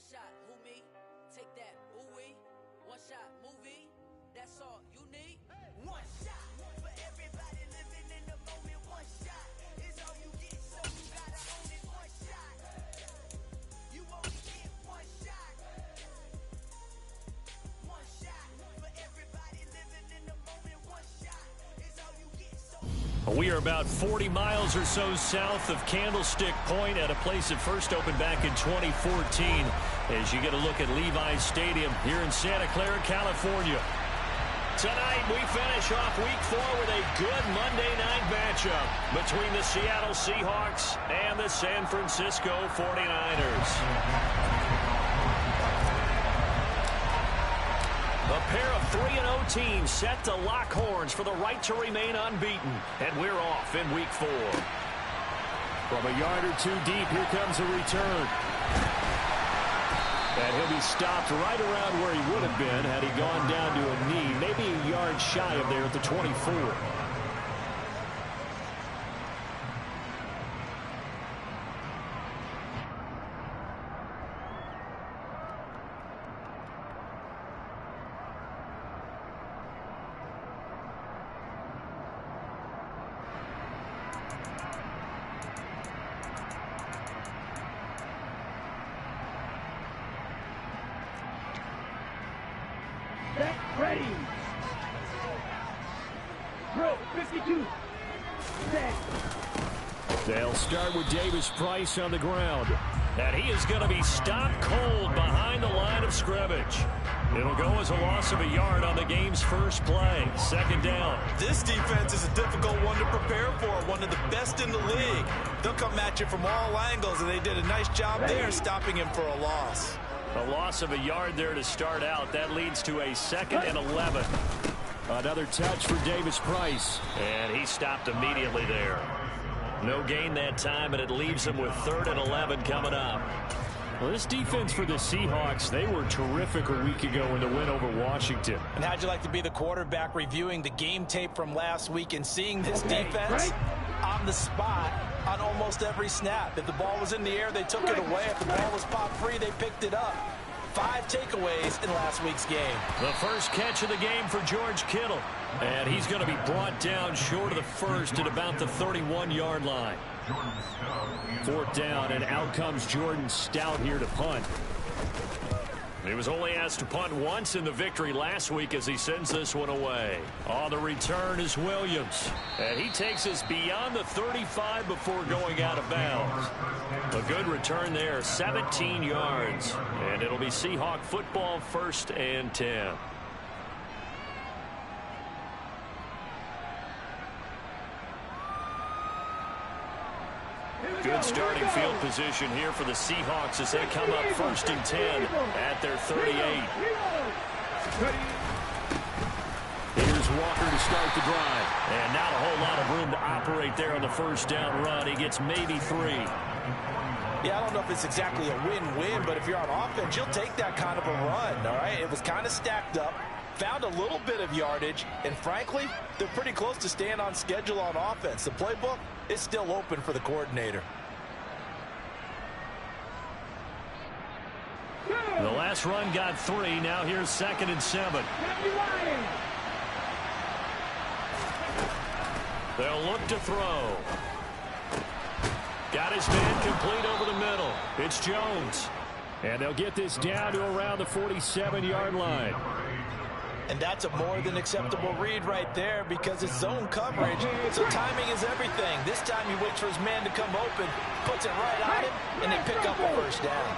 shot, who me? Take that, ooh-wee. One shot, movie. That's all you need. One shot for everybody living in the moment. One shot is all you get, so you gotta own it. One shot. You only get one shot. One shot for everybody living in the moment. One shot is all you get, so. We are about 40 miles or so south of Candlestick Point at a place that first opened back in 2014 as you get a look at Levi's Stadium here in Santa Clara, California. Tonight we finish off Week 4 with a good Monday night matchup between the Seattle Seahawks and the San Francisco 49ers. A pair of 3-0 teams set to lock horns for the right to remain unbeaten. And we're off in Week 4. From a yard or two deep, here comes a return. And he'll be stopped right around where he would have been had he gone down to a knee, maybe a yard shy of there at the 24. Ready. Drill 52. Set. They'll start with Davis Price on the ground. And he is going to be stopped cold behind the line of scrimmage. It'll go as a loss of a yard on the game's first play. Second down. This defense is a difficult one to prepare for. One of the best in the league. They'll come at you from all angles, and they did a nice job there stopping him for a loss. A loss of a yard there to start out. That leads to a 2nd and 11. Another touch for Davis Price. And he stopped immediately there. No gain that time, and it leaves him with 3rd and 11 coming up. Well, this defense for the Seahawks, they were terrific a week ago in the win over Washington. And how'd you like to be the quarterback reviewing the game tape from last week and seeing this defense on the spot on almost every snap? If the ball was in the air, they took it away. If the ball was popped free, they picked it up. 5 takeaways in last week's game. The first catch of the game for George Kittle. And he's going to be brought down short of the first at about the 31-yard line. 4th down, and out comes Jordan Stout here to punt. He was only asked to punt once in the victory last week as he sends this one away. On the return is Williams. And he takes us beyond the 35 before going out of bounds. A good return there, 17 yards. And it'll be Seahawk football, 1st and 10. Good starting field position here for the Seahawks as they come up 1st and 10 at their 38. Here's Walker to start the drive. And not a whole lot of room to operate there on the first down run. He gets maybe 3. Yeah, I don't know if it's exactly a win-win, but if you're on offense, you'll take that kind of a run, all right? It was kind of stacked up, found a little bit of yardage, and frankly, they're pretty close to staying on schedule on offense. The playbook is still open for the coordinator. The last run got 3. Now here's 2nd and 7. They'll look to throw. Got his man complete over the middle. It's Jones. And they'll get this down to around the 47-yard line. And that's a more than acceptable read right there because it's zone coverage. So timing is everything. This time he waits for his man to come open, puts it right on him, and they pick up a first down.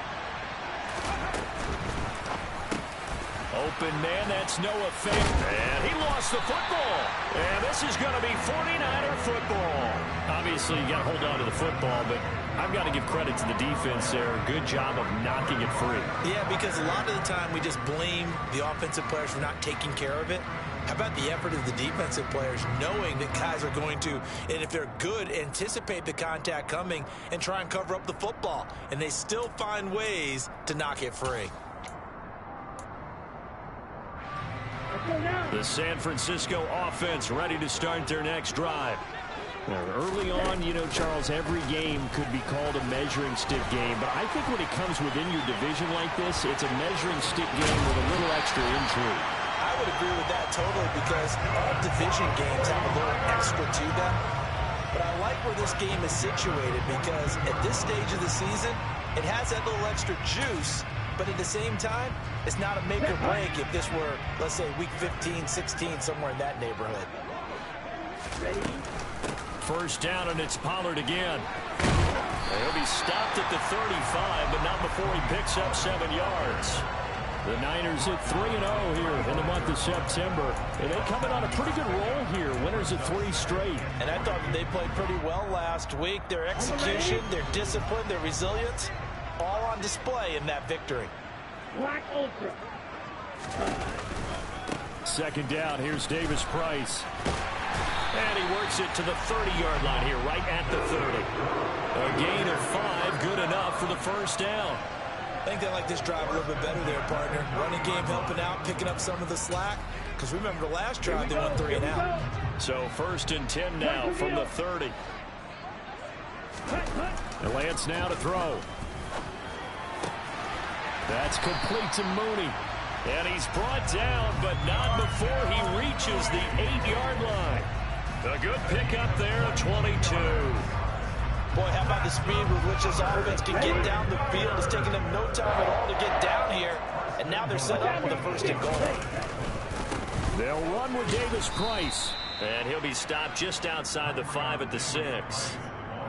Open man, that's Noah Fant. And he lost the football. And this is going to be 49er football. Obviously, you got to hold on to the football, but I've got to give credit to the defense there. Good job of knocking it free. Yeah, because a lot of the time we just blame the offensive players for not taking care of it. How about the effort of the defensive players knowing that guys are going to, and if they're good, anticipate the contact coming and try and cover up the football. And they still find ways to knock it free. The San Francisco offense ready to start their next drive. Early on, you know, Charles, every game could be called a measuring stick game, but I think when it comes within your division like this, it's a measuring stick game with a little extra intrigue. I would agree with that totally, because all division games have a little extra to them. But I like where this game is situated, because at this stage of the season, it has that little extra juice, but at the same time, it's not a make or break if this were, let's say, week 15, 16, somewhere in that neighborhood. Ready? First down, and it's Pollard again. He'll be stopped at the 35, but not before he picks up 7 yards. The Niners at 3-0 here in the month of September. And they come in on a pretty good roll here. Winners of 3 straight. And I thought that they played pretty well last week. Their execution, their discipline, their resilience, all on display in that victory. Black Ultra. Second down, here's Davis Price. And he works it to the 30-yard line here, right at the 30. A gain of 5, good enough for the first down. I think they like this drive a little bit better there, partner. Running game helping out, picking up some of the slack. Because remember, the last drive, they went 3 and out. So 1st and 10 now from the 30. And Lance now to throw. That's complete to Mooney. And he's brought down, but not before he reaches the 8-yard line. A good pickup there of 22. Boy, how about the speed with which this offense can get down the field? It's taking them no time at all to get down here. And now they're set up with a 1st and goal. They'll run with Davis Price. And he'll be stopped just outside the 5 at the 6.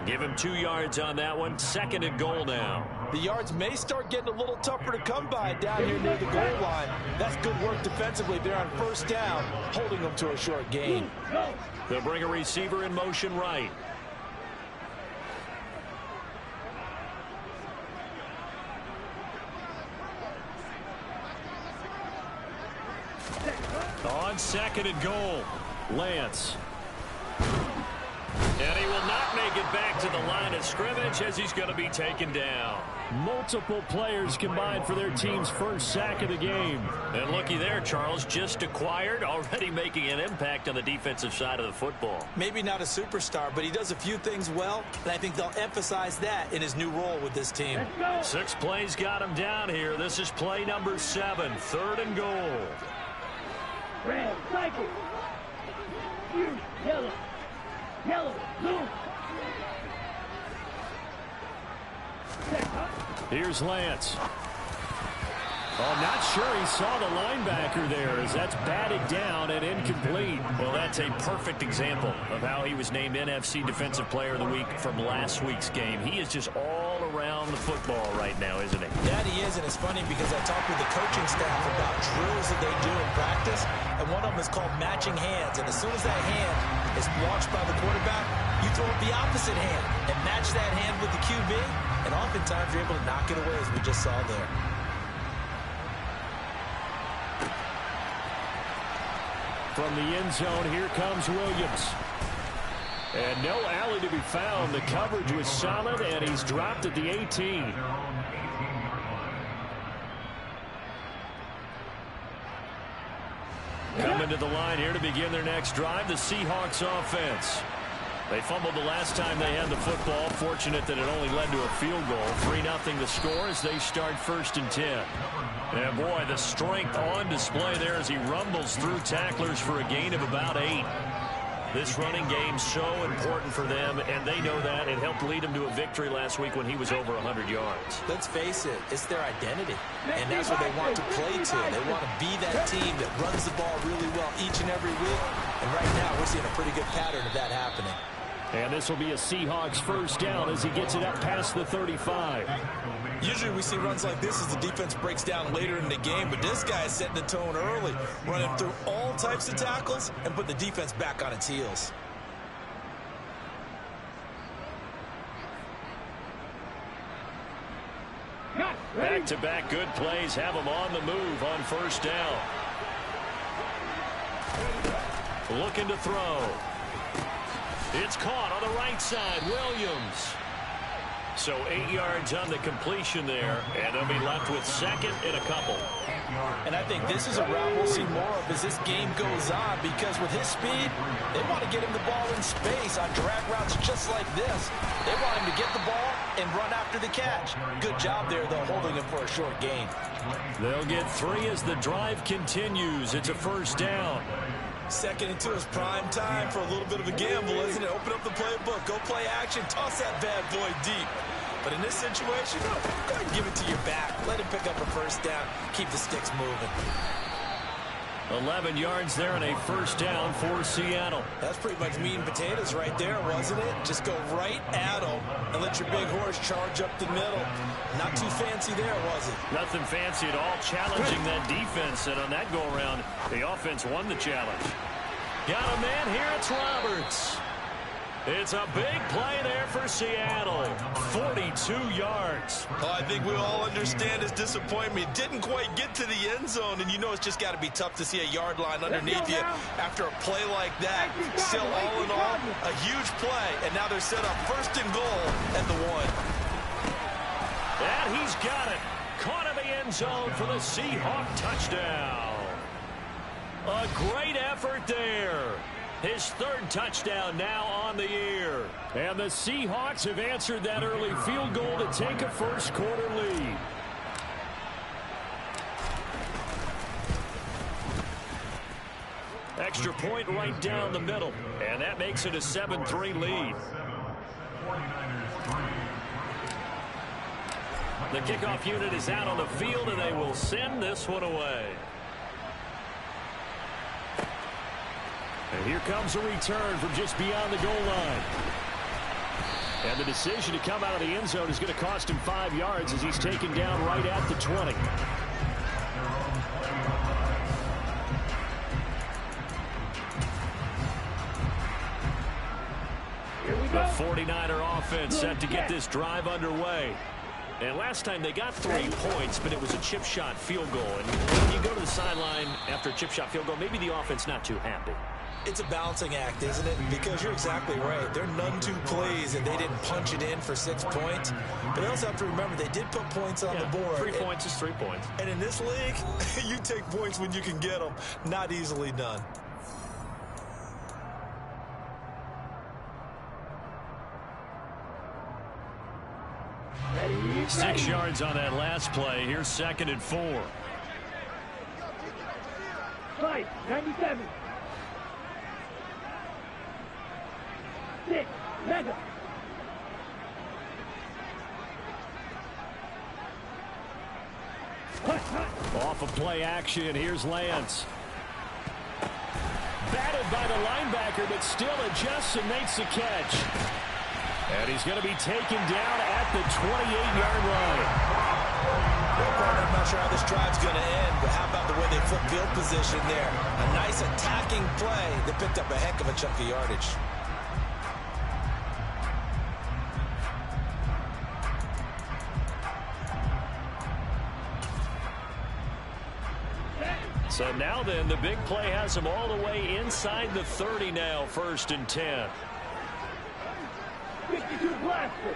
Give him 2 yards on that one. 2nd and goal now. The yards may start getting a little tougher to come by down here near the goal line. That's good work defensively there on 1st down, holding them to a short gain. They'll bring a receiver in motion right. On 2nd and goal, Lance. And he will not make it back to the line of scrimmage as he's going to be taken down. Multiple players combined for their team's first sack of the game. And looky there, Charles, just acquired, already making an impact on the defensive side of the football. Maybe not a superstar, but he does a few things well, and I think they'll emphasize that in his new role with this team. 6 plays got him down here. This is play number 7, 3rd and goal. Red, cycle. Blue, yellow. Yellow, blue. Here's Lance. Oh, not sure he saw the linebacker there as that's batted down and incomplete. Well, that's a perfect example of how he was named NFC Defensive Player of the Week from last week's game. He is just all around the football right now, isn't he? That he is, and it's funny because I talked with the coaching staff about drills that they do in practice, and one of them is called matching hands. And as soon as that hand is launched by the quarterback, you throw up the opposite hand and match that hand with the QB, and oftentimes you're able to knock it away, as we just saw there. From the end zone, here comes Williams. And no alley to be found. The coverage was solid, and he's dropped at the 18. Coming to the line here to begin their next drive, the Seahawks offense. They fumbled the last time they had the football. Fortunate that it only led to a field goal. 3-0 the score as they start 1st and 10. And boy, the strength on display there as he rumbles through tacklers for a gain of about 8. This running game so important for them, and they know that. It helped lead them to a victory last week when he was over 100 yards. Let's face it, it's their identity, and that's what they want to play to. They want to be that team that runs the ball really well each and every week, and right now we're seeing a pretty good pattern of that happening. And this will be a Seahawks 1st down as he gets it up past the 35. Usually we see runs like this as the defense breaks down later in the game, but this guy is setting the tone early, running through all types of tackles and put the defense back on its heels. Back-to-back good plays have him on the move on 1st down. Looking to throw. It's caught on the right side. Williams. So 8 yards on the completion there, and they'll be left with second and a couple. And I think this is a route we'll see more of as this game goes on, because with his speed, they want to get him the ball in space on drag routes just like this. They want him to get the ball and run after the catch. Good job there, though, holding him for a short gain. They'll get 3 as the drive continues. It's a first down. Second and 2 is prime time for a little bit of a gamble, isn't it? Open up the playbook, go play action, toss that bad boy deep. But in this situation, no, go ahead and give it to your back. Let him pick up a first down. Keep the sticks moving. 11 yards there and a first down for Seattle. That's pretty much meat and potatoes right there, wasn't it? Just go right at them and let your big horse charge up the middle. Not too fancy there, was it? Nothing fancy at all, challenging that defense. And on that go-around, the offense won the challenge. Got a man here, it's Roberts. It's a big play there for Seattle. 42 yards. Oh, I think we all understand his disappointment. Didn't quite get to the end zone, and you know it's just got to be tough to see a yard line underneath you after a play like that. Still, all in all, a huge play, and now they're set up first and goal at the 1. And he's got it. Caught in the end zone for the Seahawk touchdown. A great effort there. His 3rd touchdown now on the year. And the Seahawks have answered that early field goal to take a first quarter lead. Extra point right down the middle. And that makes it a 7-3 lead. The kickoff unit is out on the field, and they will send this one away. And here comes a return from just beyond the goal line. And the decision to come out of the end zone is going to cost him 5 yards as he's taken down right at the 20. The 49er offense set to get this drive underway. And last time they got 3 points, but it was a chip shot field goal. And when you go to the sideline after a chip shot field goal, maybe the offense not too happy. It's a balancing act, isn't it? Because you're exactly right. They're none-two plays, and they didn't punch it in for 6 points. But they also have to remember they did put points on the board. 3 points is 3 points. And in this league, you take points when you can get them. Not easily done. Ready, 6 yards on that last play. Here's 2nd and 4. Fight, 97. 6, mega. Off of play action, here's Lance. Batted by the linebacker, but still adjusts and makes the catch. And he's going to be taken down at the 28-yard line. I'm not sure how this drive's going to end, but how about the way they flip field position there? A nice attacking play that picked up a heck of a chunk of yardage. So now then, the big play has him all the way inside the 30 now, 1st and 10. 52 blaster.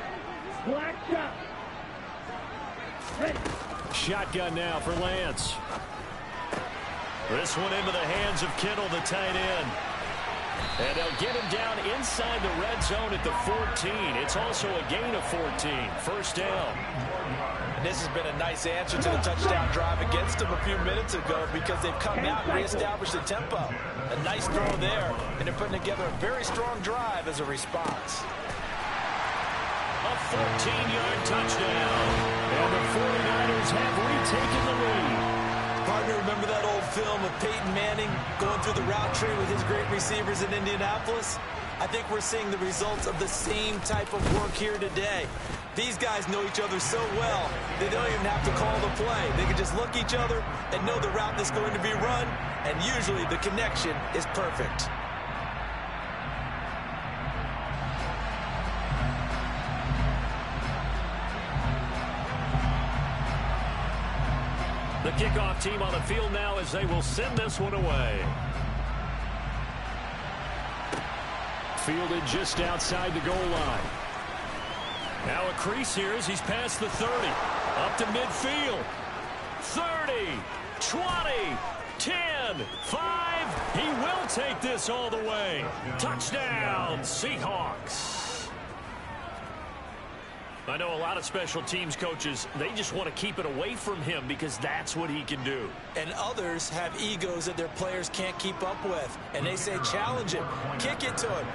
Black shot. Ready. Shotgun now for Lance. This one into the hands of Kittle, the tight end. And they'll get him down inside the red zone at the 14. It's also a gain of 14. First down. And this has been a nice answer to the touchdown drive against them a few minutes ago because they've come out and reestablished the tempo. A nice throw there, and they're putting together a very strong drive as a response. A 14-yard touchdown. And the 49ers have retaken the lead. Partner, remember that old film of Peyton Manning going through the route tree with his great receivers in Indianapolis? I think we're seeing the results of the same type of work here today. These guys know each other so well, they don't even have to call the play. They can just look each other and know the route that's going to be run, and usually the connection is perfect. The kickoff team on the field now as they will send this one away. Fielded just outside the goal line. Now a crease here as he's past the 30. Up to midfield. 30, 20, 10, 5. He will take this all the way. Touchdown, Seahawks. I know a lot of special teams coaches, they just want to keep it away from him because that's what he can do. And others have egos that their players can't keep up with. And they say, challenge him, kick it to him.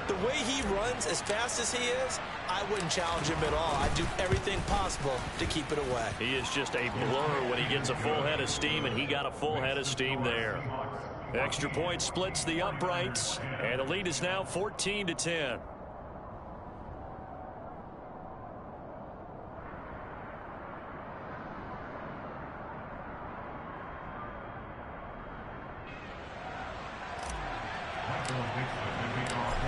The way he runs as fast as he is, I wouldn't challenge him at all. I'd do everything possible to keep it away. He is just a blur when he gets a full head of steam, and he got a full head of steam there. Extra point splits the uprights, and the lead is now 14-10.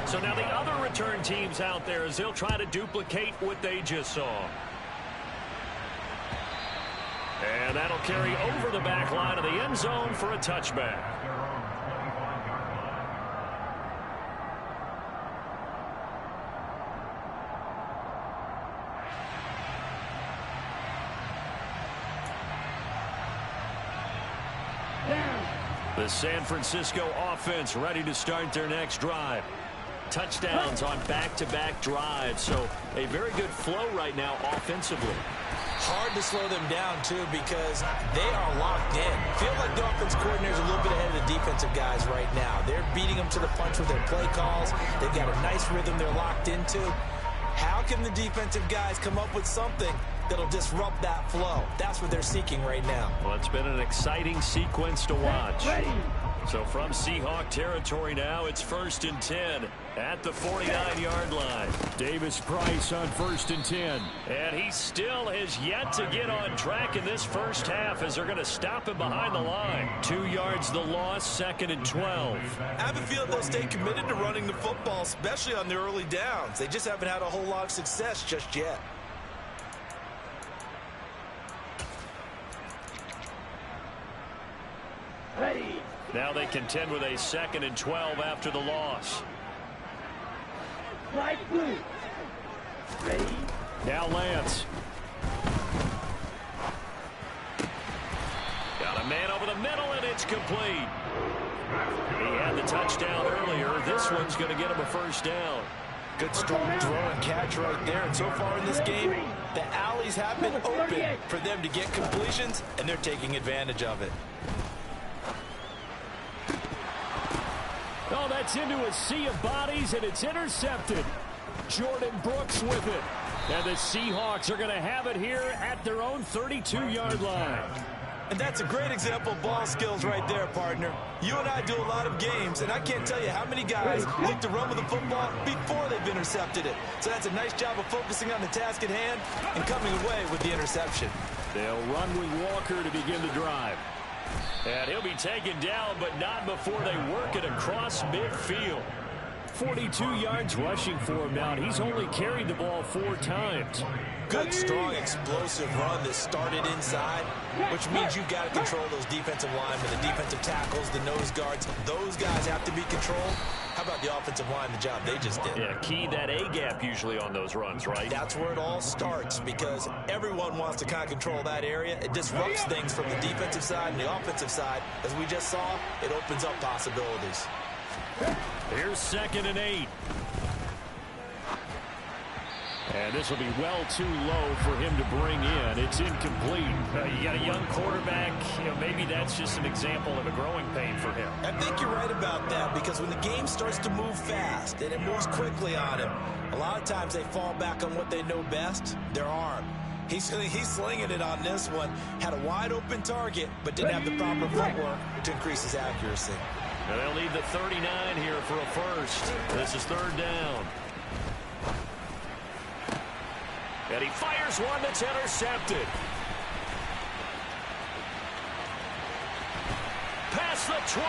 So now the other return teams out there as they'll try to duplicate what they just saw. And that'll carry over the back line of the end zone for a touchback. The San Francisco offense ready to start their next drive. Touchdowns on back-to-back drives, so a very good flow right now offensively. Hard to slow them down, too, because they are locked in. Feel like the offense coordinator is a little bit ahead of the defensive guys right now. They're beating them to the punch with their play calls. They've got a nice rhythm they're locked into. How can the defensive guys come up with something that'll disrupt that flow? That's what they're seeking right now. Well, it's been an exciting sequence to watch. So from Seahawk territory now, it's 1st and 10 at the 49-yard line. Davis Price on 1st and 10. And he still has yet to get on track in this first half as they're going to stop him behind the line. 2 yards the loss, 2nd and 12. I have a feeling they'll stay committed to running the football, especially on the early downs. They just haven't had a whole lot of success just yet. Ready. Now they contend with a 2nd and 12 after the loss. Light blue. Ready. Now Lance. Got a man over the middle, and it's complete. He had the touchdown earlier. This one's going to get him a first down. Good strong throw and catch right there. And so far in this game, the alleys have been open for them to get completions, and they're taking advantage of it. Oh, that's into a sea of bodies, and it's intercepted. Jordan Brooks with it. And the Seahawks are going to have it here at their own 32-yard line. And that's a great example of ball skills right there, partner. You and I do a lot of games, and I can't tell you how many guys look to run with the football before they've intercepted it. So that's a nice job of focusing on the task at hand and coming away with the interception. They'll run with Walker to begin the drive. And he'll be taken down, but not before they work it across midfield. 42 yards rushing for him now. He's only carried the ball 4 times. Good, strong, explosive run that started inside, which means you've got to control those defensive linemen, the defensive tackles, the nose guards. Those guys have to be controlled. How about the offensive line, the job they just did? Yeah, key that A-gap usually on those runs, right? That's where it all starts, because everyone wants to kind of control that area. It disrupts things from the defensive side and the offensive side. As we just saw, it opens up possibilities. Here's 2nd and 8. And this will be well too low for him to bring in. It's incomplete. You got a young quarterback. You know, maybe that's just an example of a growing pain for him. I think you're right about that, because when the game starts to move fast and it moves quickly on him, a lot of times they fall back on what they know best, their arm. He's slinging it on this one. Had a wide open target, but didn't have the proper footwork to increase his accuracy. And they'll leave the 39 here for a first. This is 3rd down. And he fires one that's intercepted. Past the 20.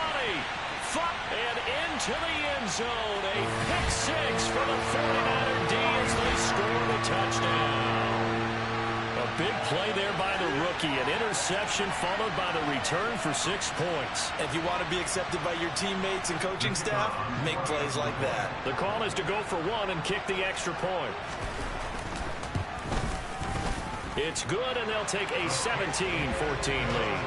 And into the end zone. A pick 6 for the 49er D as they score the touchdown. A big play there by the rookie. An interception followed by the return for 6 points. If you want to be accepted by your teammates and coaching staff, make plays like that. The call is to go for 1 and kick the extra point. It's good, and they'll take a 17-14 lead.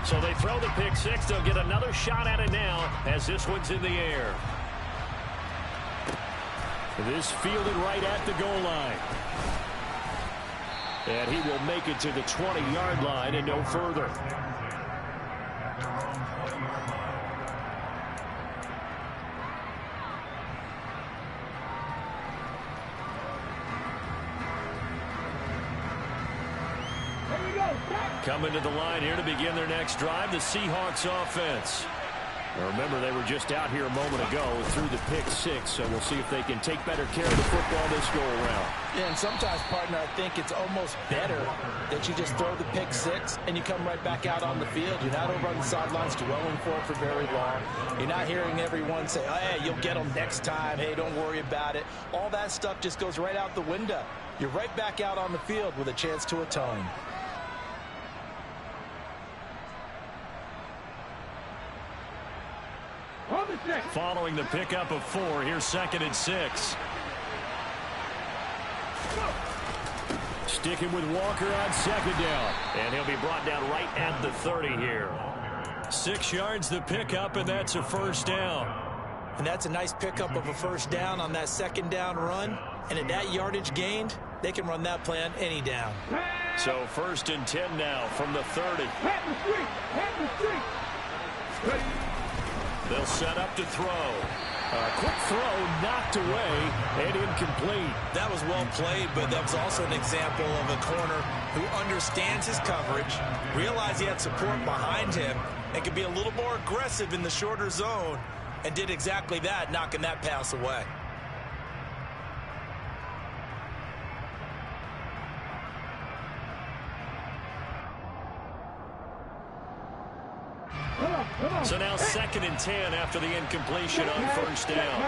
So they throw the pick six. They'll get another shot at it now as this one's in the air. This fielded right at the goal line. And he will make it to the 20-yard line and no further. Coming to the line here to begin their next drive, the Seahawks offense. Now remember, they were just out here a moment ago through the pick six, so we'll see if they can take better care of the football this go-around. Yeah, and sometimes, partner, I think it's almost better that you just throw the pick six and you come right back out on the field. You're not over on the sidelines dwelling for it for very long. You're not hearing everyone say, oh, hey, you'll get them next time. Hey, don't worry about it. All that stuff just goes right out the window. You're right back out on the field with a chance to atone. Following the pickup of 4, here's 2nd and 6. Sticking with Walker on 2nd down. And he'll be brought down right at the 30 here. 6 yards the pickup, and that's a first down. And that's a nice pickup of a first down on that 2nd down run. And at that yardage gained, they can run that play on any down. So 1st and 10 now from the 30. They'll set up to throw. A quick throw knocked away and incomplete. That was well played, but that was also an example of a corner who understands his coverage, realized he had support behind him, and could be a little more aggressive in the shorter zone, and did exactly that, knocking that pass away. So now 2nd and 10 after the incompletion on first down.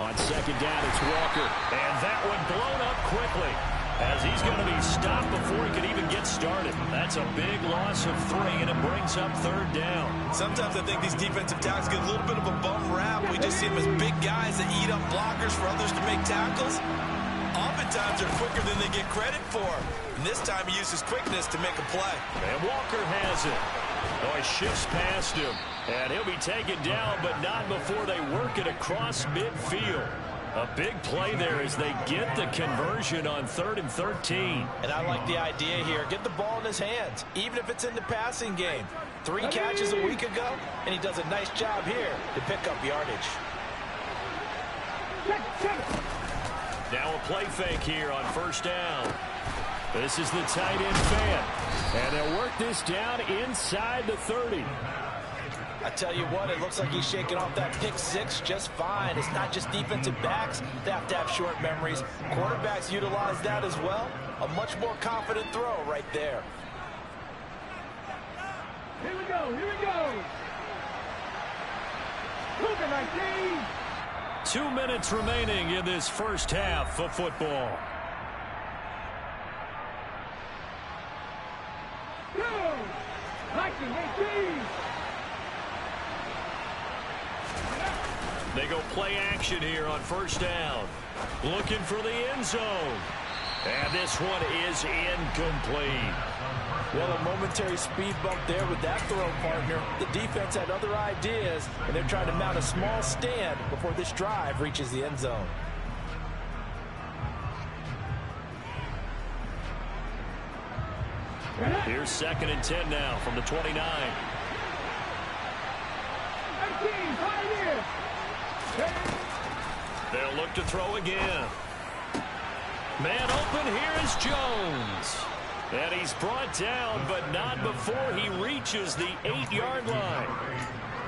On 2nd down, it's Walker. And that one blown up quickly as he's going to be stopped before he could even get started. That's a big loss of 3, and it brings up 3rd down. Sometimes I think these defensive tackles get a little bit of a bum rap. We just see them as big guys that eat up blockers for others to make tackles. Oftentimes they're quicker than they get credit for. And this time he uses quickness to make a play. And Walker has it. Oh, he shifts past him. And he'll be taken down, but not before they work it across midfield. A big play there as they get the conversion on 3rd and 13. And I like the idea here. Get the ball in his hands, even if it's in the passing game. 3 catches a week ago, and he does a nice job here to pick up yardage. Now a play fake here on first down. This is the tight end fan. And they'll work this down inside the 30. I tell you what, it looks like he's shaking off that pick six just fine. It's not just defensive backs that have to have short memories. Quarterbacks utilize that as well. A much more confident throw right there. Here we go, here we go. Look at 19. 2 minutes remaining in this first half of football. Go! 19-18. They go play action here on first down. Looking for the end zone. And this one is incomplete. Well, a momentary speed bump there with that throw, partner. The defense had other ideas, and they're trying to mount a small stand before this drive reaches the end zone. Here's 2nd and 10 now from the 29. 18, Pioneers. They'll look to throw again. Man open, here is Jones. And he's brought down, but not before he reaches the 8-yard line.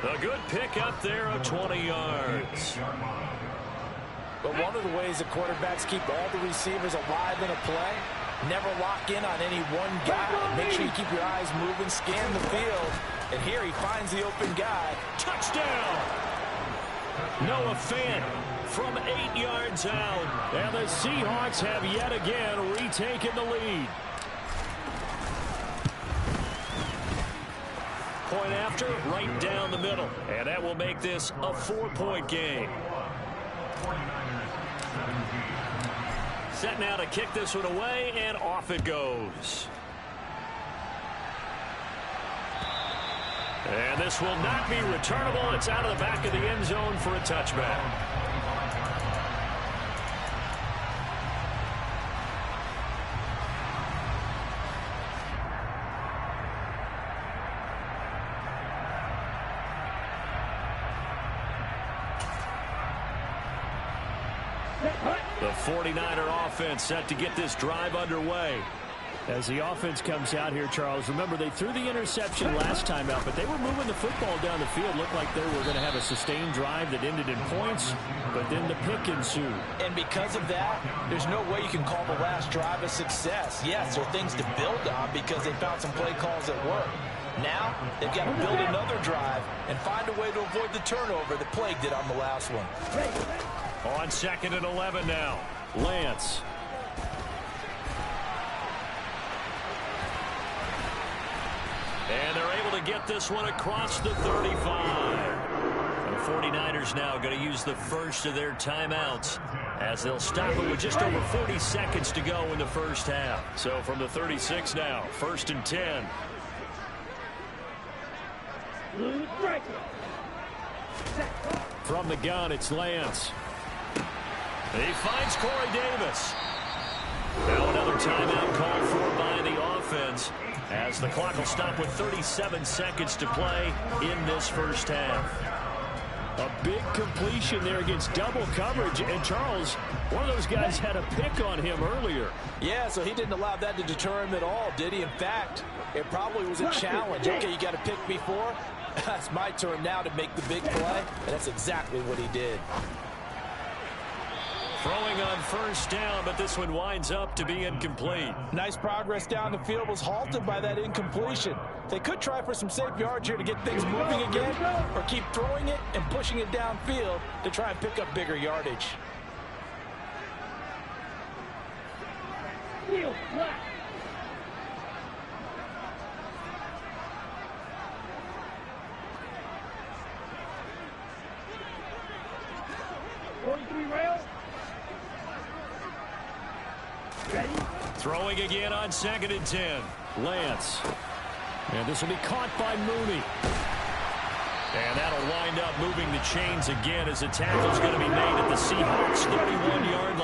A good pickup there of 20 yards. But one of the ways the quarterbacks keep all the receivers alive in a play, never lock in on any one guy. Make sure you keep your eyes moving, scan the field. And here he finds the open guy. Touchdown! Noah Fant from 8 yards out. And the Seahawks have yet again retaken the lead. point after, right down the middle. And that will make this a 4-point game. Set now to kick this one away, and off it goes. And this will not be returnable. It's out of the back of the end zone for a touchback. The 49er offense set to get this drive underway. As the offense comes out here, Charles, remember they threw the interception last time out, but they were moving the football down the field. Looked like they were going to have a sustained drive that ended in points, but then the pick ensued. And because of that, there's no way you can call the last drive a success. Yes, there are things to build on because they found some play calls that work. Now, they've got to build another drive and find a way to avoid the turnover that plagued it on the last one. On 2nd and 11 now, Lance. And they're able to get this one across the 35. And the 49ers now going to use the first of their timeouts as they'll stop it with just over 40 seconds to go in the first half. So from the 36 now, 1st and 10. From the gun, it's Lance. He finds Corey Davis. Now another timeout called for by the offense as the clock will stop with 37 seconds to play in this first half. A big completion there against double coverage. And Charles, one of those guys had a pick on him earlier. Yeah, so he didn't allow that to deter him at all, did he? In fact, it probably was a challenge. Okay, you got a pick before. That's my turn now to make the big play. And that's exactly what he did. Throwing on first down, but this one winds up to be incomplete. Nice progress down the field was halted by that incompletion. They could try for some safe yards here to get things moving again, or keep throwing it and pushing it downfield to try and pick up bigger yardage. Throwing again on 2nd and 10. Lance. And this will be caught by Mooney. And that'll wind up moving the chains again as the tackle's going to be made at the Seahawks 31-yard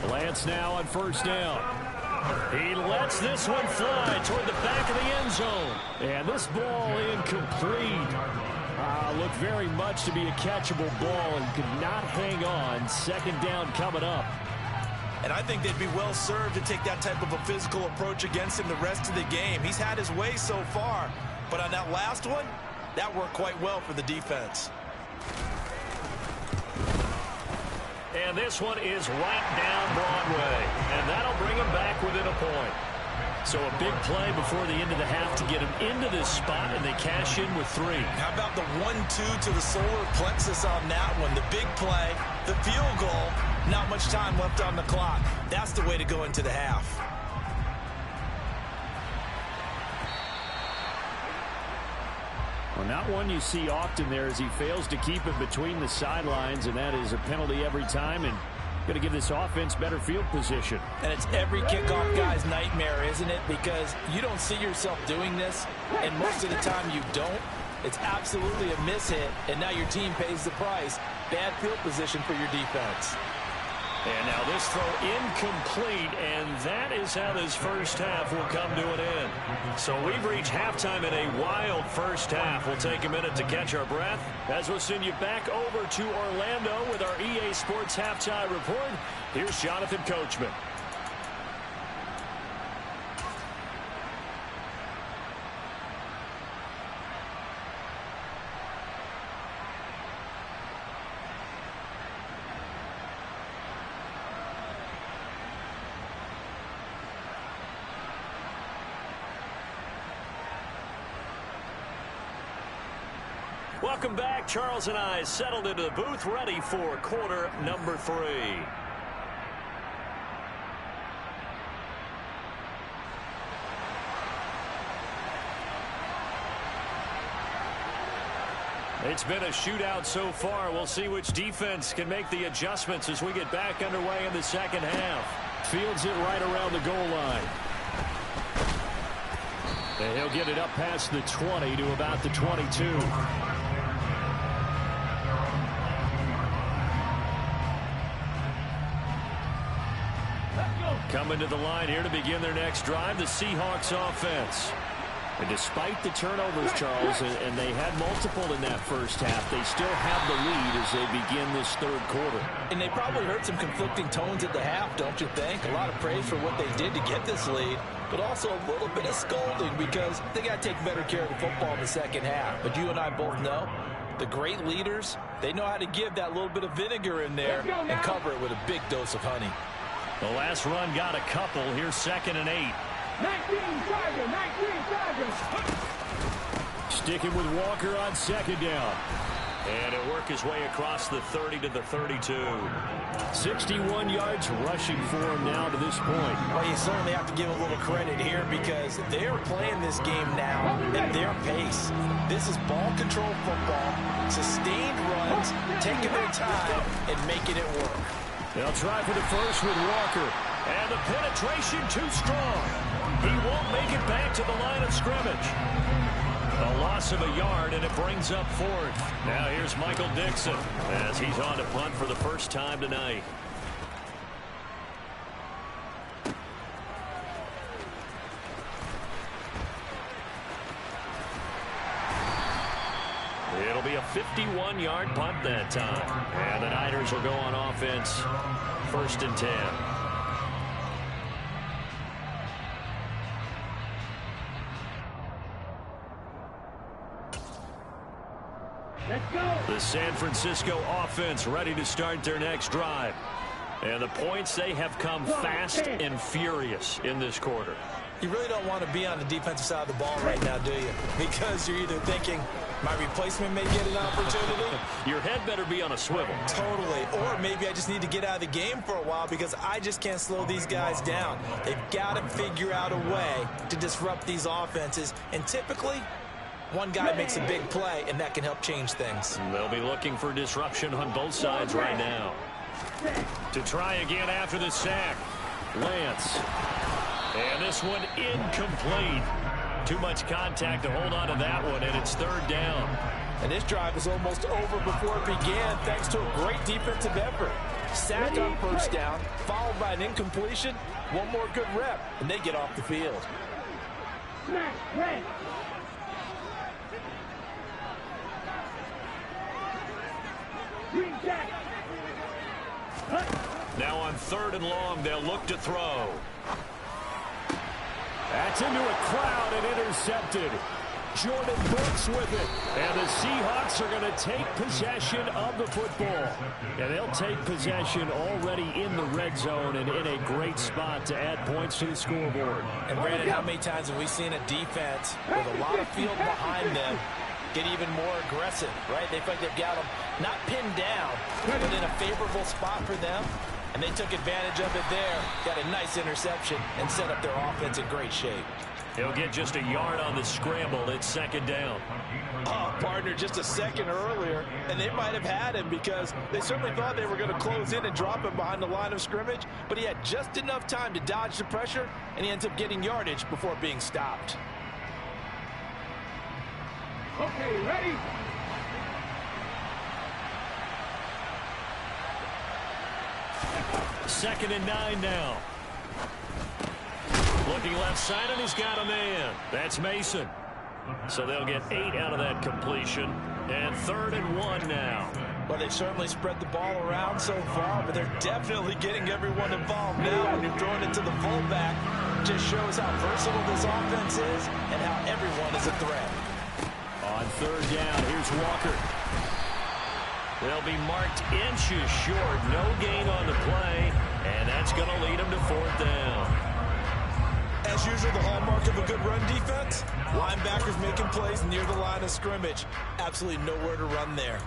line. Lance now on first down. He lets this one fly toward the back of the end zone. And this ball incomplete. Looked very much to be a catchable ball and could not hang on. 2nd down coming up. And I think they'd be well served to take that type of a physical approach against him the rest of the game. He's had his way so far, but on that last one, that worked quite well for the defense. And this one is right down Broadway, and that'll bring him back within a point. So a big play before the end of the half to get him into this spot, and they cash in with 3. How about the 1-2 to the solar plexus on that one? The big play, the field goal, not much time left on the clock. That's the way to go into the half. Well, not one you see often there as he fails to keep it between the sidelines, and that is a penalty every time, and going to give this offense better field position. And it's every kickoff guy's nightmare, isn't it? Because you don't see yourself doing this, and most of the time you don't. It's absolutely a miss-hit, and now your team pays the price. Bad field position for your defense. And now this throw incomplete, and that is how this first half will come to an end. So we've reached halftime in a wild first half. We'll take a minute to catch our breath as we'll send you back over to Orlando with our EA Sports Halftime Report. Here's Jonathan Coachman. Welcome back. Charles and I settled into the booth, ready for quarter number 3. It's been a shootout so far. We'll see which defense can make the adjustments as we get back underway in the second half. Fields it right around the goal line. And he'll get it up past the 20 to about the 22. Coming to the line here to begin their next drive, the Seahawks offense. And despite the turnovers, Charles, and they had multiple in that first half, they still have the lead as they begin this third quarter. And they probably heard some conflicting tones at the half, don't you think? A lot of praise for what they did to get this lead, but also a little bit of scolding because they got to take better care of the football in the second half. But you and I both know the great leaders, they know how to give that little bit of vinegar in there and cover it with a big dose of honey. The last run got a couple. Here's 2nd and 8. 19 Chargers, 19 Chargers. Sticking with Walker on 2nd down. And it'll work his way across the 30 to the 32. 61 yards rushing for him now to this point. Well, you certainly have to give a little credit here because they're playing this game now at their pace. This is ball control football, sustained runs, taking their time and making it work. They'll try for the first with Walker. And the penetration too strong. He won't make it back to the line of scrimmage. A loss of a yard, and it brings up 4th. Now here's Michael Dixon as he's on to punt for the first time tonight. It'll be a 51-yard punt that time. And the Niners will go on offense. 1st and 10. Let's go. The San Francisco offense ready to start their next drive. And the points, they have come fast and furious in this quarter. You really don't want to be on the defensive side of the ball right now, do you? Because you're either thinking, my replacement may get an opportunity. Your head better be on a swivel. Totally. Or maybe I just need to get out of the game for a while because I just can't slow these guys down. They've got to figure out a way to disrupt these offenses. And typically, one guy makes a big play, and that can help change things. They'll be looking for disruption on both sides right now. To try again after the sack. Lance. And this one incomplete. Too much contact to hold on to that one, and it's 3rd down. And this drive is almost over before it began thanks to a great defensive effort. Sack on 1st down, followed by an incompletion. One more good rep, and they get off the field. Smash, red. Green jack. Now on 3rd and long, they'll look to throw. That's into a crowd and intercepted. Jordan Brooks with it. And the Seahawks are going to take possession of the football. And they'll take possession already in the red zone and in a great spot to add points to the scoreboard. And Brandon, how many times have we seen a defense with a lot of field behind them get even more aggressive, right? They feel like they've got them not pinned down, but in a favorable spot for them. And they took advantage of it there, got a nice interception, and set up their offense in great shape. He'll get just a yard on the scramble. It's 2nd down. Oh, partner, just a second earlier, and they might have had him because they certainly thought they were going to close in and drop him behind the line of scrimmage, but he had just enough time to dodge the pressure, and he ends up getting yardage before being stopped. Okay, ready? Second and 9 now. Looking left side, and he's got a man. That's Mason. So they'll get 8 out of that completion. And 3rd and 1 now. Well, they've certainly spread the ball around so far, but they're definitely getting everyone involved now. When you're throwing it to the fullback, just shows how versatile this offense is and how everyone is a threat. On 3rd down, here's Walker. They'll be marked inches short. No gain on the play, and that's going to lead them to 4th down. As usual, the hallmark of a good run defense, linebackers making plays near the line of scrimmage. Absolutely nowhere to run there.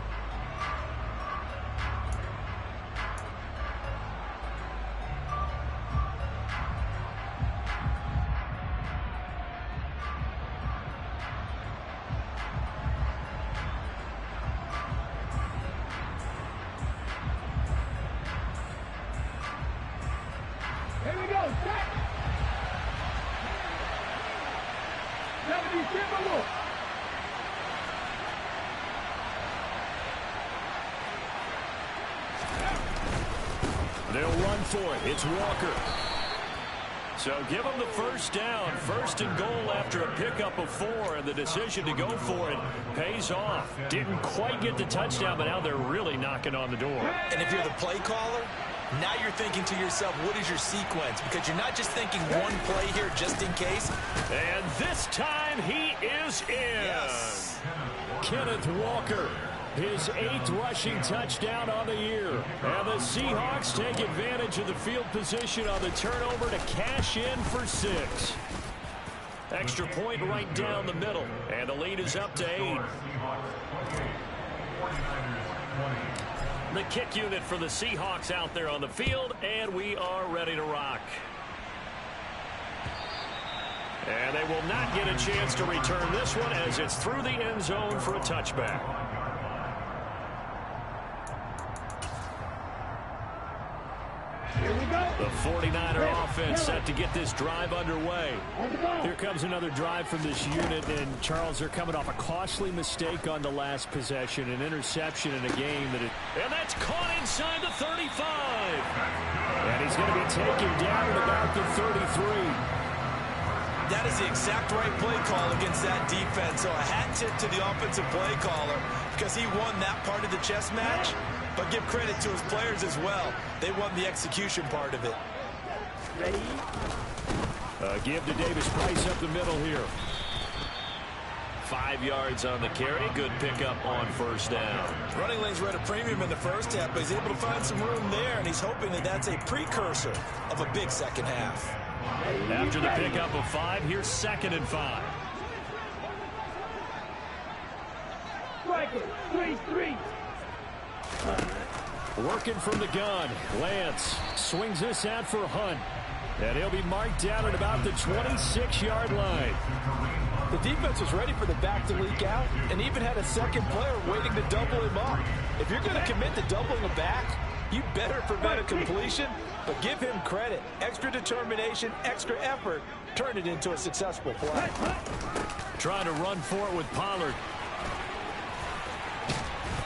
go, set. 77 look. They'll run for it. It's Walker. So give them the first down. First and goal after a pickup of 4, and the decision to go for it pays off. Didn't quite get the touchdown, but now they're really knocking on the door. And if you're the play caller, now you're thinking to yourself, what is your sequence? Because you're not just thinking one play here just in case. And this time he is in. Yes. Kenneth Walker, his 8th rushing touchdown on the year. And the Seahawks take advantage of the field position on the turnover to cash in for 6. Extra point right down the middle. And the lead is up to 8. The kick unit for the Seahawks out there on the field, and we are ready to rock. And they will not get a chance to return this one as it's through the end zone for a touchback. Here we go. The 49er offense set to get this drive underway. Here comes another drive from this unit, and Charles, they're coming off a costly mistake on the last possession, an interception in a game that and that's caught inside the 35. And he's going to be taken down at about the 33. That is the exact right play call against that defense. So a hat tip to the offensive play caller because he won that part of the chess match. But give credit to his players as well. They won the execution part of it. Ready? Give to Davis Price up the middle here. 5 yards on the carry. Good pickup on first down. Running lanes were at a premium in the first half, but he's able to find some room there, and he's hoping that that's a precursor of a big second half. After the pickup of 5, here's 2nd and 5. Striker, 3-3. Working from the gun. Lance swings this out for Hunt. And he'll be marked down at about the 26-yard line. The defense was ready for the back to leak out and even had a second player waiting to double him up. If you're going to commit to doubling a back, you better prevent a completion, but give him credit. Extra determination, extra effort, turn it into a successful play. Trying to run for it with Pollard.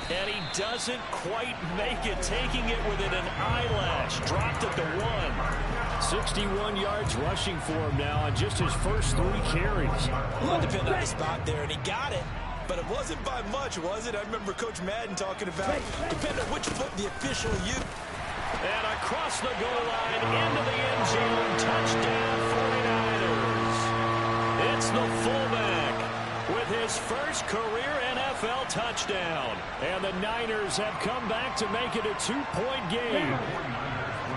And he doesn't quite make it, taking it within an eyelash. Dropped at the 1. 61 yards rushing for him now on just his first 3 carries. Well, it depended on the spot there, and he got it. But it wasn't by much, was it? I remember Coach Madden talking about depending on which foot the official used. And across the goal line, into the end zone, touchdown 49ers. It's the fullback with his first career NFL touchdown. And the Niners have come back to make it a 2-point game.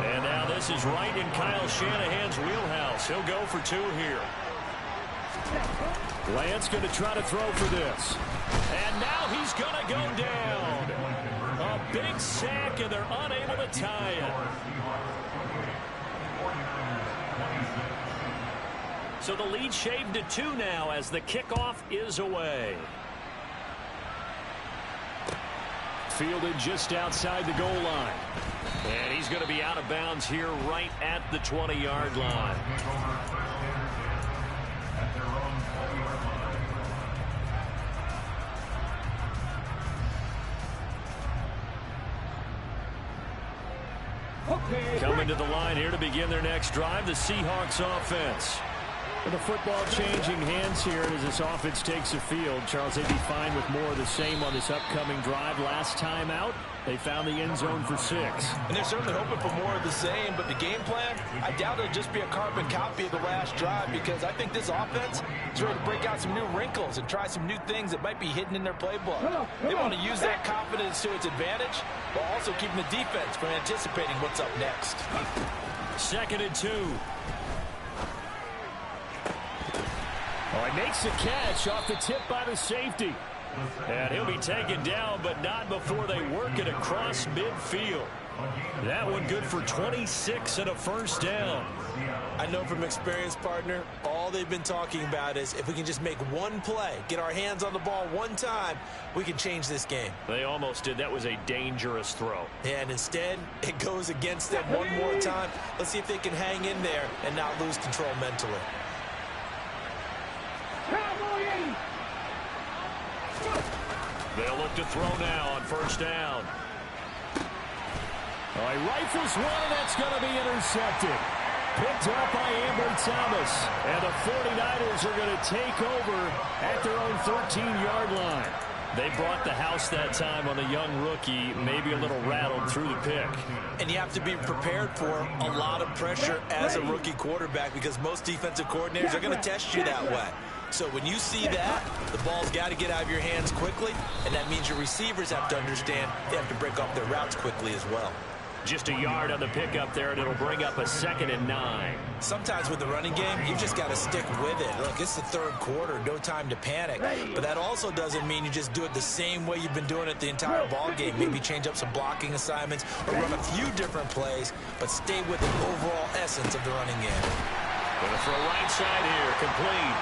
And now this is right in Kyle Shanahan's wheelhouse. He'll go for 2 here. Lance going to try to throw for this. And now he's going to go down. A big sack, and they're unable to tie it. So the lead shaved to 2 now as the kickoff is away. Fielded just outside the goal line. And he's going to be out of bounds here right at the 20-yard line. Coming to the line here to begin their next drive, the Seahawks offense. With the football changing hands here as this offense takes the field. Charles, they'd be fine with more of the same on this upcoming drive. Last time out, they found the end zone for 6. And they're certainly hoping for more of the same, but the game plan, I doubt it'll just be a carbon copy of the last drive because I think this offense is ready to break out some new wrinkles and try some new things that might be hidden in their playbook. They want to use that confidence to its advantage while also keeping the defense from anticipating what's up next. 2nd and 2. Oh, he makes the catch off the tip by the safety. And he'll be taken down, but not before they work it across midfield. That one good for 26 and a first down. I know from experience, partner, all they've been talking about is if we can just make one play, get our hands on the ball one time, we can change this game. They almost did. That was a dangerous throw. And instead, it goes against them one more time. Let's see if they can hang in there and not lose control mentally. They'll look to throw now on first down. He rifles one, and that's going to be intercepted. Picked up by Amber Thomas. And the 49ers are going to take over at their own 13-yard line. They brought the house that time on the young rookie, maybe a little rattled through the pick. And you have to be prepared for a lot of pressure as a rookie quarterback because most defensive coordinators are going to test you that way. So when you see that, the ball's got to get out of your hands quickly, and that means your receivers have to understand they have to break off their routes quickly as well. Just a yard on the pickup there, and it'll bring up a 2nd and 9. Sometimes with the running game, you just got to stick with it. Look, it's the third quarter, no time to panic. But that also doesn't mean you just do it the same way you've been doing it the entire ball game. Maybe change up some blocking assignments or run a few different plays, but stay with the overall essence of the running game. Going to throw right side here, complete.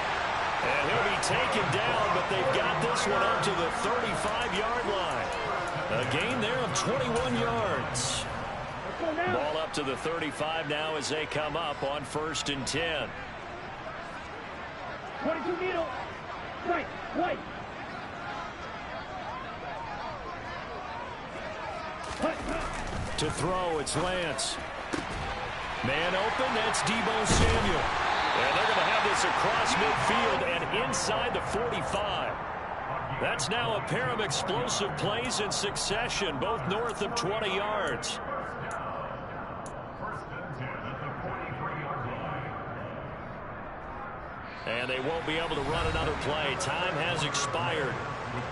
And he'll be taken down, but they've got this one up to the 35-yard line. A gain there of 21 yards. Ball up to the 35 now as they come up on 1st and 10. 22 middle. Right. To throw, it's Lance. Man open, that's Deebo Samuel. And they're going to have this across midfield and inside the 45. That's now a pair of explosive plays in succession, both north of 20 yards. And they won't be able to run another play. Time has expired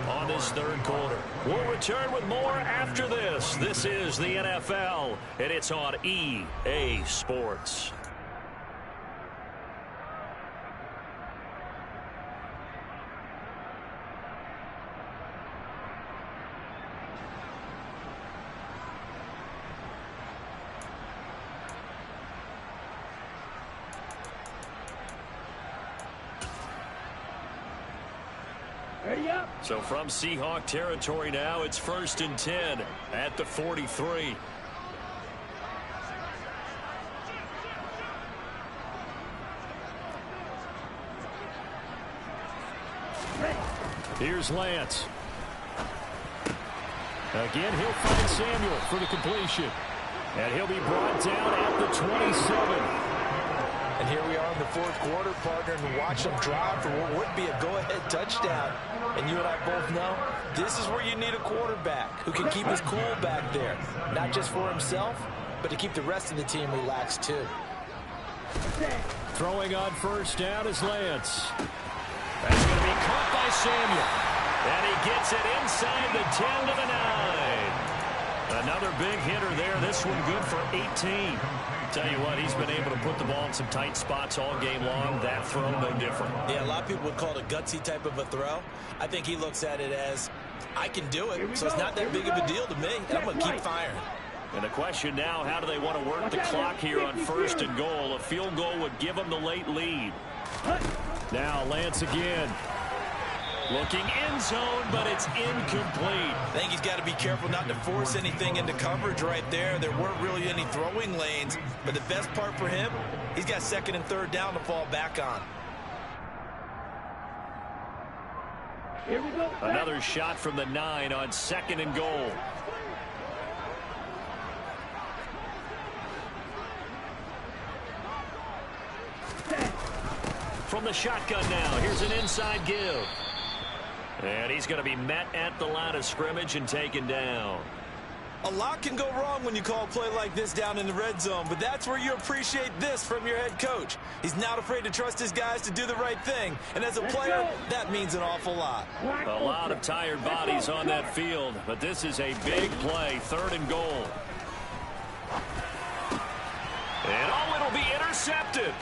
on this third quarter. We'll return with more after this. This is the NFL, and it's on EA Sports. So from Seahawk territory now, it's 1st and 10 at the 43. Here's Lance. Again, he'll find Samuel for the completion. And he'll be brought down at the 27. And here we are in the fourth quarter, partner, and watch them drive for what would be a go-ahead touchdown. And you and I both know this is where you need a quarterback who can keep his cool back there, not just for himself, but to keep the rest of the team relaxed too. Throwing on first down is Lance. That's going to be caught by Samuel. And he gets it inside the 10 to the 9. Another big hitter there. This one good for 18. Tell you what, he's been able to put the ball in some tight spots all game long. That throw, no different. Yeah, a lot of people would call it a gutsy type of a throw. I think he looks at it as, I can do it, so it's not that big of a deal to me, and I'm going to keep firing. And the question now, how do they want to work the clock here on 1st and goal? A field goal would give them the late lead. Now Lance again. Looking end zone, but it's incomplete. I think he's got to be careful not to force anything into coverage right there. There weren't really any throwing lanes, but the best part for him, he's got 2nd and 3rd down to fall back on. Here we go. Another shot from the 9 on 2nd and goal. From the shotgun now, here's an inside give. And he's going to be met at the line of scrimmage and taken down. A lot can go wrong when you call a play like this down in the red zone, but that's where you appreciate this from your head coach. He's not afraid to trust his guys to do the right thing, and as a player, that means an awful lot. A lot of tired bodies on that field, but this is a big play, 3rd and goal. And oh, it'll be intercepted.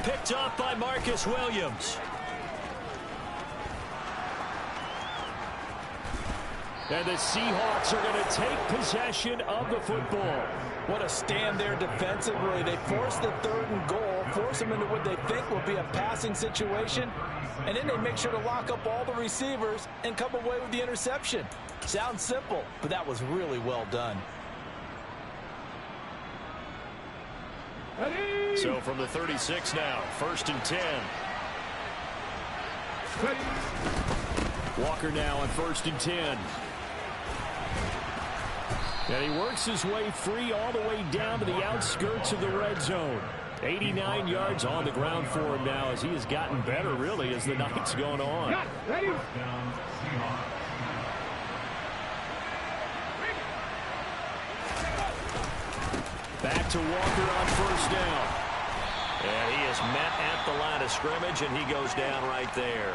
Picked up by Marcus Williams. And the Seahawks are going to take possession of the football. What a stand there defensively. They force the 3rd and goal, force them into what they think will be a passing situation, and then they make sure to lock up all the receivers and come away with the interception. Sounds simple, but that was really well done. So from the 36 now, 1st and 10. Walker now on 1st and 10. And he works his way free all the way down to the outskirts of the red zone. 89 yards on the ground for him now as he has gotten better, really, as the night's gone on. Back to Walker on 1st down. And he is met at the line of scrimmage, and he goes down right there.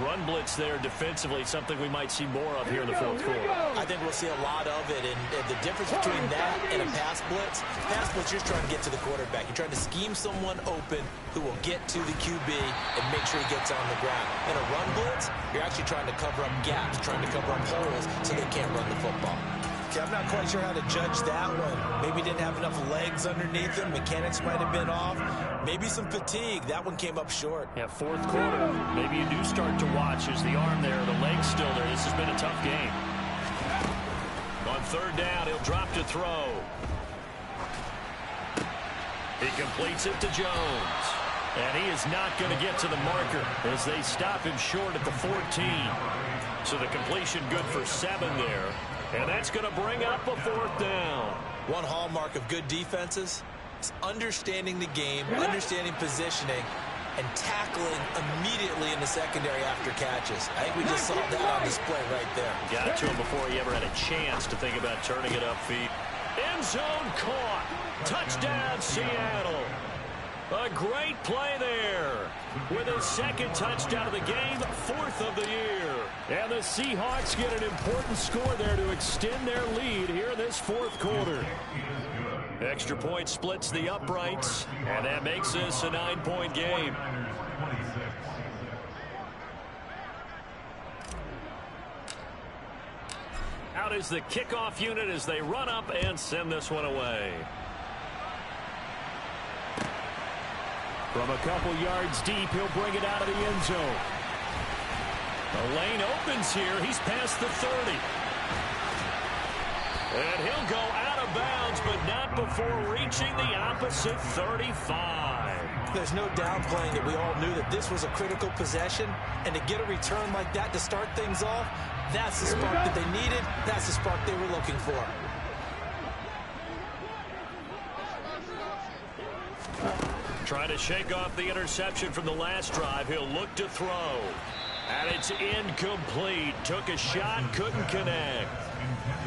Run blitz there defensively, something we might see more of here in the 4th quarter. I think we'll see a lot of it, and the difference between that and a pass blitz, you're trying to get to the quarterback. You're trying to scheme someone open who will get to the QB and make sure he gets on the ground. In a run blitz, you're actually trying to cover up gaps, trying to cover up holes so they can't run the football. Okay, I'm not quite sure how to judge that one. Maybe he didn't have enough legs underneath him. Mechanics might have been off. Maybe some fatigue. That one came up short. Yeah, 4th quarter. Maybe you do start to watch. Is the arm there, the leg's still there? This has been a tough game. On 3rd down, he'll drop to throw. He completes it to Jones. And he is not going to get to the marker as they stop him short at the 14. So the completion good for 7 there. And that's going to bring up a 4th down. One hallmark of good defenses is understanding the game, understanding positioning, and tackling immediately in the secondary after catches. I think we just saw that on display right there. Got to him before he ever had a chance to think about turning it upfield. End zone caught. Touchdown, Seattle. A great play there with his 2nd touchdown of the game, 4th of the year. And the Seahawks get an important score there to extend their lead here in this 4th quarter. Extra point splits the uprights, and that makes this a 9-point game. Out is the kickoff unit as they run up and send this one away. From a couple yards deep, he'll bring it out of the end zone. The lane opens here. He's past the 30. And he'll go out of bounds, but not before reaching the opposite 35. There's no downplaying it. We all knew that this was a critical possession, and to get a return like that to start things off, that's the spark that they needed. That's the spark they were looking for. Trying to shake off the interception from the last drive. He'll look to throw. And it's incomplete. Took a shot, couldn't connect.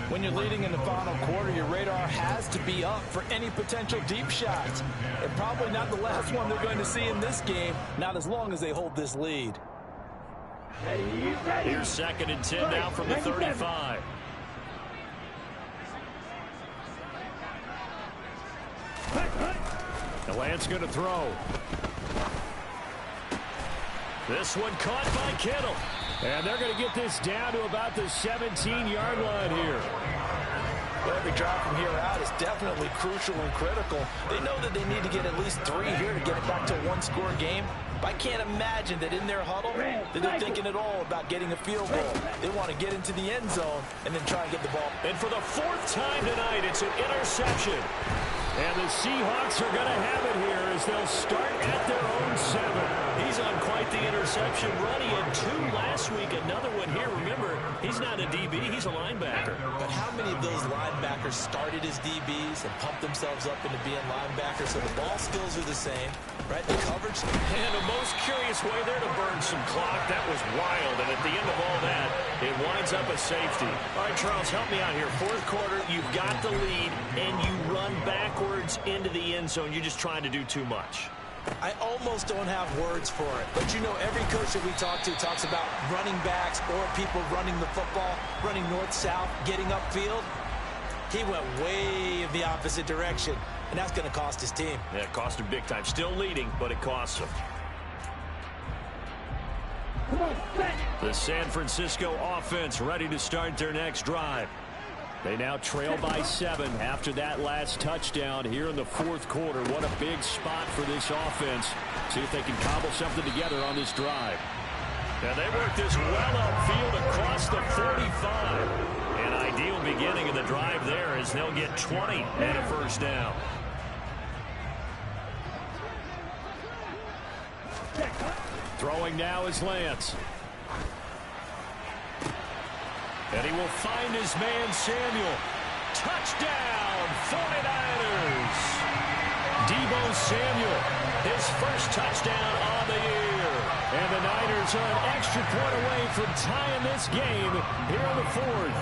When you're leading in the final quarter, your radar has to be up for any potential deep shots. And probably not the last one they're going to see in this game, not as long as they hold this lead. Here's 2nd and 10 now from the 35. The Lance going to throw. This one caught by Kittle. And they're going to get this down to about the 17-yard line here. Well, every drive from here out is definitely crucial and critical. They know that they need to get at least 3 here to get it back to a 1-score game. But I can't imagine that in their huddle that they're thinking at all about getting a field goal. They want to get into the end zone and then try and get the ball. And for the 4th time tonight, it's an interception. And the Seahawks are going to have it here as they'll start at their own 7. He's on quite the interception run. He had 2 last week, another one here. Remember, he's not a DB, he's a linebacker. But how many of those linebackers started as DBs and pumped themselves up into being linebackers? So the ball skills are the same, right? The coverage. And the most curious way there to burn some clock. That was wild. And at the end of all that, it winds up a safety. All right, Charles, help me out here. 4th quarter, you've got the lead, and you run backwards into the end zone. You're just trying to do too much. I almost don't have words for it. But, you know, every coach that we talk to talks about running backs or people running the football, running north-south, getting upfield. He went way in the opposite direction, and that's going to cost his team. Yeah, it cost him big time. Still leading, but it costs him. Come on, set. The San Francisco offense ready to start their next drive. They now trail by 7 after that last touchdown here in the fourth quarter. What a big spot for this offense. See if they can cobble something together on this drive. And they work this well upfield across the 45. An ideal beginning of the drive there as they'll get 20 and a first down. Throwing now is Lance. And he will find his man Samuel. Touchdown, 49ers. Deebo Samuel, his first touchdown on the year. And the Niners are an extra point away from tying this game here in the fourth.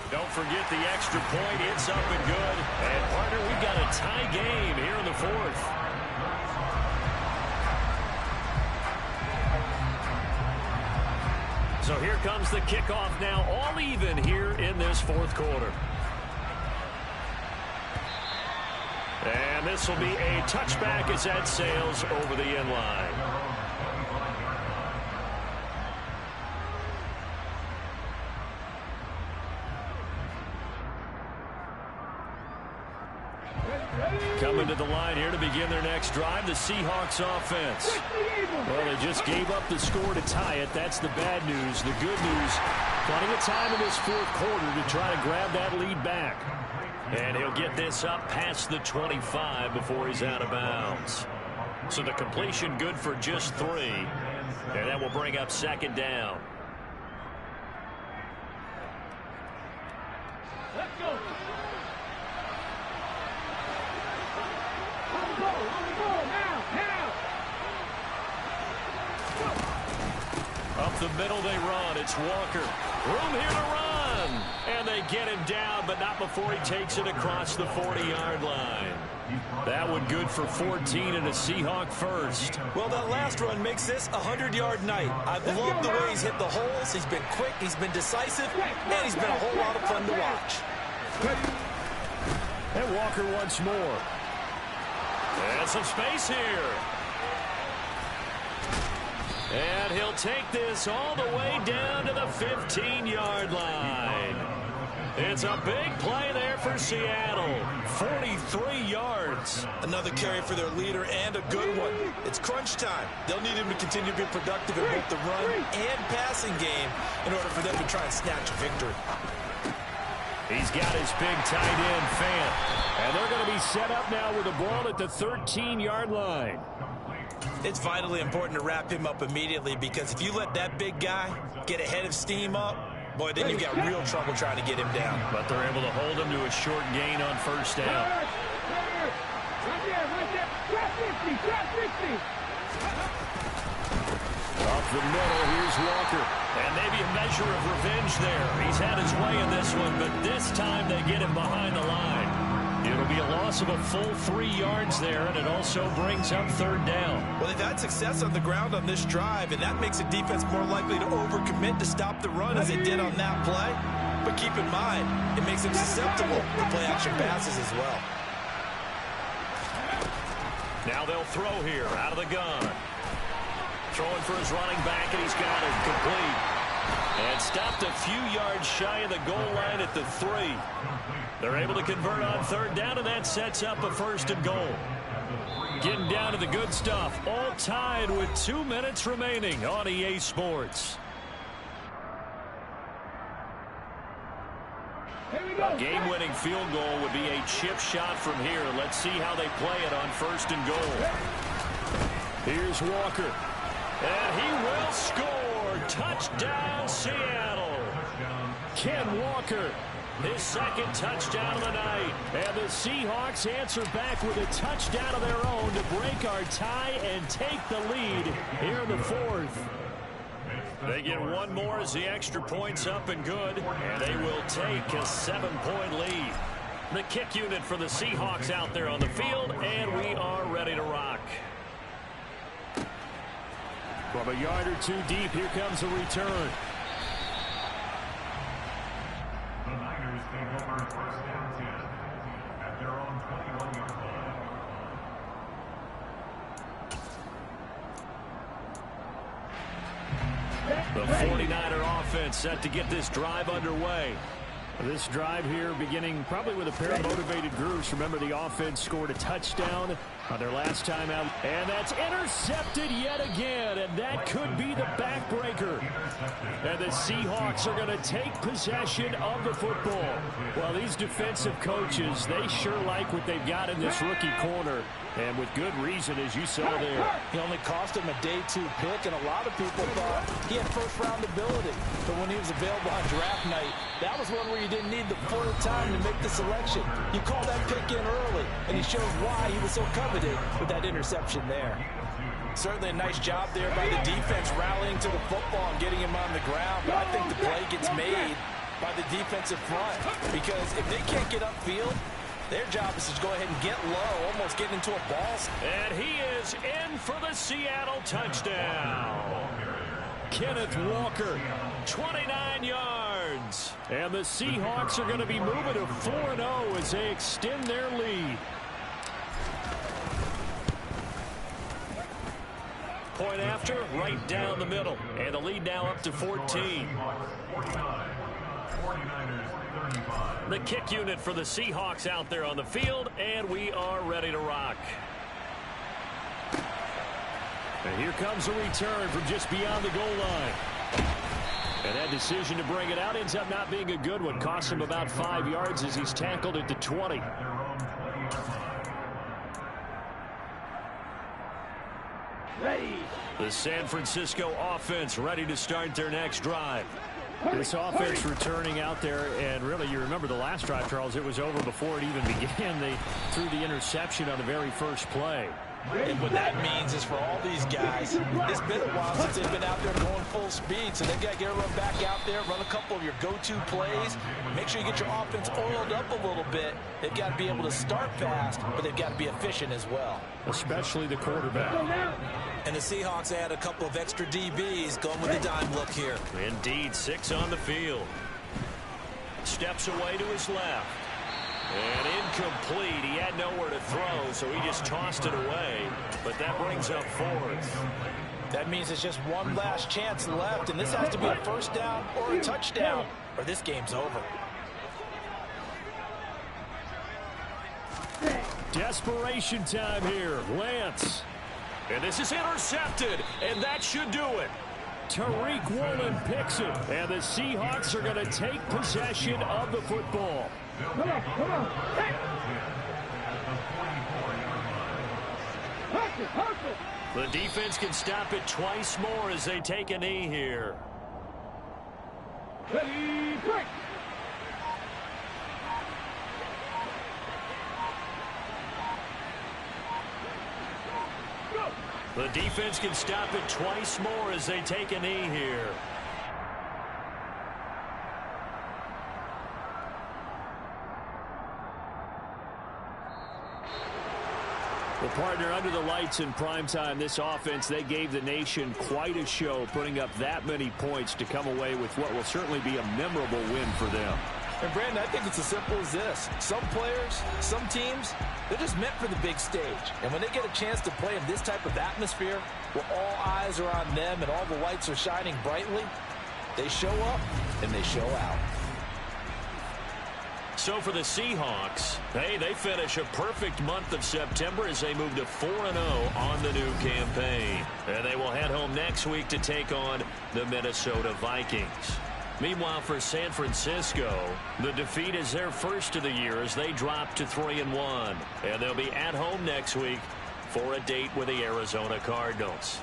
Don't forget the extra point. It's up and good. And, partner, we've got a tie game here in the fourth. So here comes the kickoff now, all even here in this fourth quarter. And this will be a touchback as that sails over the end line. Coming to the line here to begin their next drive, the Seahawks offense. Well, they just gave up the score to tie it. That's the bad news. The good news, plenty of time in this fourth quarter to try to grab that lead back. And he'll get this up past the 25 before he's out of bounds. So the completion good for just 3. And that will bring up second down. Let's go. Up the middle they run. It's Walker. Room here to run. And they get him down, but not before he takes it across the 40-yard line. That one good for 14 and a Seahawk first. Well, that last run makes this a 100-yard night. I've loved the way he's hit the holes. He's been quick, he's been decisive, and he's been a whole lot of fun to watch. And Walker once more. And some space here. And he'll take this all the way down to the 15-yard line. It's a big play there for Seattle. 43 yards. Another carry for their leader and a good one. It's crunch time. They'll need him to continue to be productive in both the run and passing game in order for them to try and snatch a victory. He's got his big tight end, Fant. And they're going to be set up now with the ball at the 13-yard line. It's vitally important to wrap him up immediately because if you let that big guy get ahead of steam up, boy, then you've got real trouble trying to get him down. But they're able to hold him to a short gain on first down. Right there. Drop 50, drop 50. Off the middle, here's Walker. And maybe a measure of revenge there. He's had his way in this one, but this time they get him behind the line. It'll be a loss of a full 3 yards there, and it also brings up third down. Well, they've had success on the ground on this drive, and that makes a defense more likely to overcommit to stop the run as they did on that play. But keep in mind, it makes them susceptible to play-action passes as well. Now they'll throw here out of the gun. Throwing for his running back, and he's got it complete. And stopped a few yards shy of the goal line at the 3. They're able to convert on third down, and that sets up a first and goal. Getting down to the good stuff. All tied with 2 minutes remaining on EA Sports. A game-winning field goal would be a chip shot from here. Let's see how they play it on first and goal. Here's Walker. And he will score. Touchdown, Seattle. Ken Walker, his second touchdown of the night. And the Seahawks answer back with a touchdown of their own to break our tie and take the lead here in the fourth. They get one more as the extra point's up and good, and they will take a 7-point lead. The kick unit for the Seahawks out there on the field, and we are ready to rock. From a yard or 2 deep, here comes a return. The Niners take over first down 10 at their own 21-yard line. The 49er offense set to get this drive underway. This drive here beginning probably with a pair of motivated groups. Remember, the offense scored a touchdown on their last time out. And that's intercepted yet again. And that could be the backbreaker. And the Seahawks are going to take possession of the football. Well, these defensive coaches, they sure like what they've got in this rookie corner. And with good reason, as you saw there. He only cost him a day 2 pick, and a lot of people thought he had first-round ability. But when he was available on draft night, that was one where you didn't need the full time to make the selection. You call that pick in early, and he shows why he was so coveted with that interception there. Certainly a nice job there by the defense rallying to the football and getting him on the ground. But I think the play gets made by the defensive front, because if they can't get upfield, their job is to go ahead and get low, almost getting into a ball. And he is in for the Seattle touchdown. Kenneth Walker, 29 yards. And the Seahawks are going to be moving to 4-0 as they extend their lead. Point after, right down the middle. And the lead now up to 14. The kick unit for the Seahawks out there on the field, and we are ready to rock. And here comes a return from just beyond the goal line. And that decision to bring it out ends up not being a good one. Cost him about 5 yards as he's tackled at the 20. Ready. The San Francisco offense ready to start their next drive. This offense returning out there, and really, you remember the last drive, Charles, it was over before it even began. They threw the interception on the very first play. And what that means is for all these guys, it's been a while since they've been out there going full speed, so they've got to get everyone back out there, run a couple of your go-to plays, make sure you get your offense oiled up a little bit. They've got to be able to start fast, but they've got to be efficient as well. Especially the quarterback. And the Seahawks add a couple of extra DBs going with the dime look here. Indeed, 6 on the field. Steps away to his left. And incomplete. He had nowhere to throw, so he just tossed it away. But that brings up 4th. That means it's just one last chance left, and this has to be a first down or a touchdown, or this game's over. Desperation time here. Lance. And this is intercepted, and that should do it. Tariq Woolen picks it, and the Seahawks are going to take possession of the football. Come on, come on. Hey. Hustle, hustle. The defense can stop it twice more as they take a knee here. Ready, break. The defense can stop it twice more as they take a knee here. Well, partner, under the lights in primetime, this offense, they gave the nation quite a show, putting up that many points to come away with what will certainly be a memorable win for them. And, Brandon, I think it's as simple as this. Some players, some teams, they're just meant for the big stage. And when they get a chance to play in this type of atmosphere, where all eyes are on them and all the lights are shining brightly, they show up and they show out. So for the Seahawks, hey, they finish a perfect month of September as they move to 4-0 on the new campaign. And they will head home next week to take on the Minnesota Vikings. Meanwhile, for San Francisco, the defeat is their first of the year as they drop to 3-1. And they'll be at home next week for a date with the Arizona Cardinals.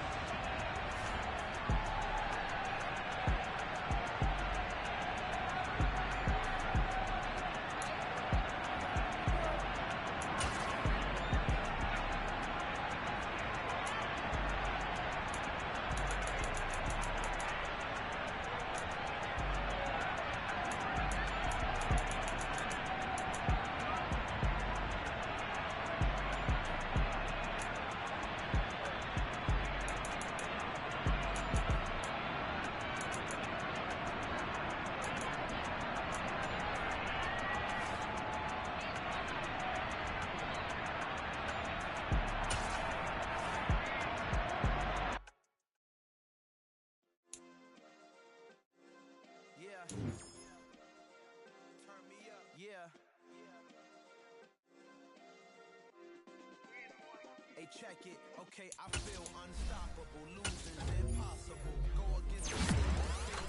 Hey, check it. Okay, I feel unstoppable. Losing's impossible. Go against the team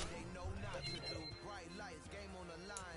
they know not to do. Bright lights, game on the line.